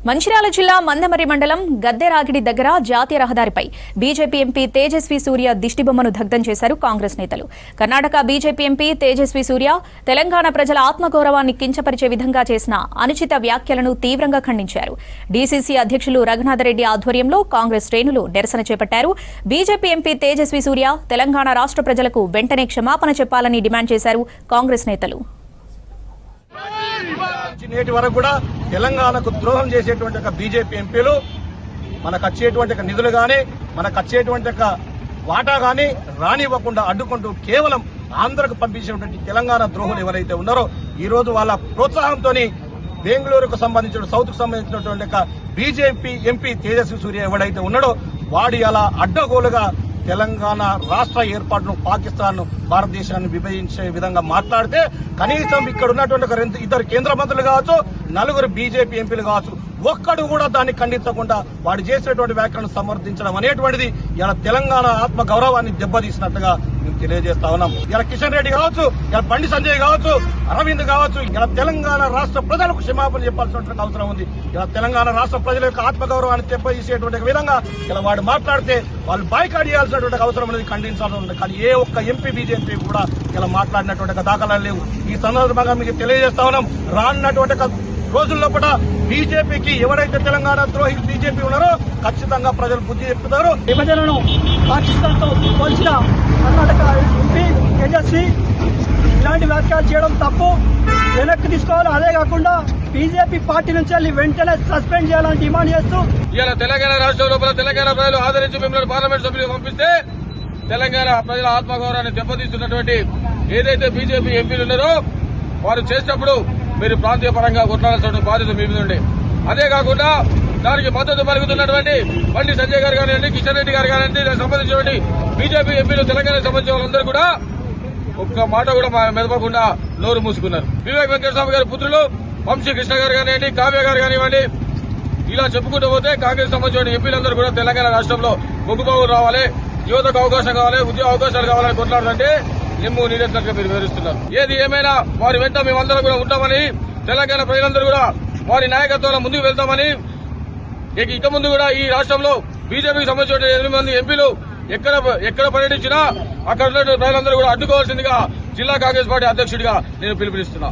మంచిర్యాల జిల్లా మందమర్రి మండలం గద్దెరాగిడి దగ్గర జాతీయ రహదారిపై బీజేపీ ఎంపీ తేజస్వి సూర్య దిష్టిబొమ్మను దగ్ధం చేశారు కాంగ్రెస్ నేతలు. కర్ణాటక బీజేపీ ఎంపీ తేజస్వి సూర్య తెలంగాణ ప్రజల ఆత్మగౌరవాన్ని కించపరిచే విధంగా చేసిన అనుచిత వ్యాఖ్యలను తీవ్రంగా ఖండించారు. డీసీసీ అధ్యక్షులు రఘునాథరెడ్డి ఆధ్వర్యంలో కాంగ్రెస్ శ్రేణులు నిరసన చేపట్టారు. బీజేపీ ఎంపీ తేజస్వి సూర్య తెలంగాణ రాష్ట్ర ప్రజలకు వెంటనే క్షమాపణ చెప్పాలని డిమాండ్ చేశారు కాంగ్రెస్ నేతలు. నేటి వరకు కూడా తెలంగాణకు ద్రోహం చేసేటువంటి ఒక బీజేపీ ఎంపీలు మనకు వచ్చేటువంటి నిధులు గాని మనకు వచ్చేటువంటి వాటా గాని రానివ్వకుండా అడ్డుకుంటూ కేవలం ఆంధ్రకు పంపించినటువంటి తెలంగాణ ద్రోహులు ఎవరైతే ఉన్నారో ఈ రోజు వాళ్ళ ప్రోత్సాహంతో బెంగళూరుకు సంబంధించిన సౌత్ కు సంబంధించినటువంటి బీజేపీ ఎంపీ తేజస్వి సూర్య ఎవడైతే ఉన్నాడో వాడి అలా అడ్డగోలుగా తెలంగాణ రాష్ట్ర ఏర్పాటును పాకిస్తాన్ భారతదేశాన్ని విభజించే విధంగా మాట్లాడితే కనీసం ఇక్కడ ఉన్నటువంటి ఇద్దరు కేంద్ర మంత్రులు కావచ్చు, నలుగురు బీజేపీ ఎంపీలు కావచ్చు, ఒక్కడు కూడా దాన్ని ఖండించకుండా వాడు చేసినటువంటి వ్యాఖ్యలను సమర్థించడం అనేటువంటిది ఇలా తెలంగాణ ఆత్మ గౌరవాన్ని దెబ్బతీసినట్టుగా మేము తెలియజేస్తా ఉన్నాం. ఇలా కిషన్ రెడ్డి కావచ్చు, ఇలా బండి సంజయ్ కావచ్చు, అరవింద్ కావచ్చు, ఇలా తెలంగాణ రాష్ట్ర ప్రజలకు క్షమాపణ చెప్పాల్సినటువంటి అవసరం ఉంది. ఇలా తెలంగాణ రాష్ట్ర ప్రజల యొక్క ఆత్మగౌరవాన్ని దెబ్బతీసేటువంటి విధంగా ఇలా వాడు మాట్లాడితే వాళ్ళు బాయ్కాట్ చేయాల్సినటువంటి అవసరం అనేది ఖండించాల్సి ఉంది. కానీ ఏ ఒక్క ఎంపీ బీజేపీ కూడా ఇలా మాట్లాడినటువంటి దాఖలాలు లేవు. ఈ సందర్భంగా మీకు తెలియజేస్తా ఉన్నాం, రానున్నటువంటి రోజుల్లో కూడా బీజేపీకి ఎవరైతే తెలంగాణ ద్రోహి బీజేపీ ఉన్నారో ఖచ్చితంగా ప్రజలు బుద్ధి చెప్తున్నారు. విభజనను పాకిస్తాన్ తో పోల్చిన కర్ణాటక ఎంపీ తేజస్వి ఇలాంటి వ్యాఖ్యలు చేయడం తప్పు, వెనక్కి తీసుకోవాలి. అదే కాకుండా బీజేపీ పార్టీ నుంచి వెంటనే సస్పెండ్ చేయాలని డిమాండ్ చేస్తూ ఇలా తెలంగాణ రాష్ట్రం లోపల తెలంగాణ ప్రజలు ఆదరించి మిమ్మల్ని పార్లమెంట్ సభ్యులు పంపిస్తే తెలంగాణ ప్రజల ఆత్మగౌరవాన్ని దెబ్బతీస్తున్నటువంటి ఏదైతే బీజేపీ ఎంపీలు ఉన్నారో వారు చేసినప్పుడు మీరు ప్రాంతీయ పరంగా కొట్లాడాల్సిన బాధ్యత మీ మీద ఉండే. అదే కాకుండా దానికి మద్దతు పలుకుతున్నటువంటి బండి సంజయ్ గారు కానివ్వండి, కిషన్ రెడ్డి గారు కానివ్వండి, దానికి సంబంధించినటువంటి బీజేపీ ఎంపీలు తెలంగాణకు సంబంధించిన వాళ్ళందరూ కూడా ఒక్క మాట కూడా మెదపకుండా నోరు మూసుకున్నారు. వివేక్ వెంకటస్వామి గారి పుత్రులు వంశీ కృష్ణ గారు కానివ్వండి, కావ్య గారు కానివ్వండి, ఇలా చెప్పుకుంటూ పోతే కాంగ్రెస్ సంబంధించిన ఎంపీలందరూ కూడా తెలంగాణ రాష్ట్రంలో మొగ్గుబావులు రావాలి, యువతకు అవకాశం కావాలి, ఉద్యోగ అవకాశాలు కావాలని కొట్లాడుతుంటే నిమ్ము నీరెత్తినట్టుగా మీరు వివరిస్తున్నారు. ఏది ఏమైనా వారి వెంట మేమందరం కూడా ఉంటామని, తెలంగాణ ప్రజలందరూ కూడా వారి నాయకత్వంలో ముందుకు వెళ్తామని, ఇక ముందు కూడా ఈ రాష్ట్రంలో బీజేపీకి సంబంధించిన 8 మంది ఎంపీలు ఎక్కడ పర్యటించినా అక్కడ ఉన్న ప్రజలందరూ కూడా అడ్డుకోవాల్సిందిగా జిల్లా కాంగ్రెస్ పార్టీ అధ్యక్షుడిగా నేను పిలుపునిస్తున్నా.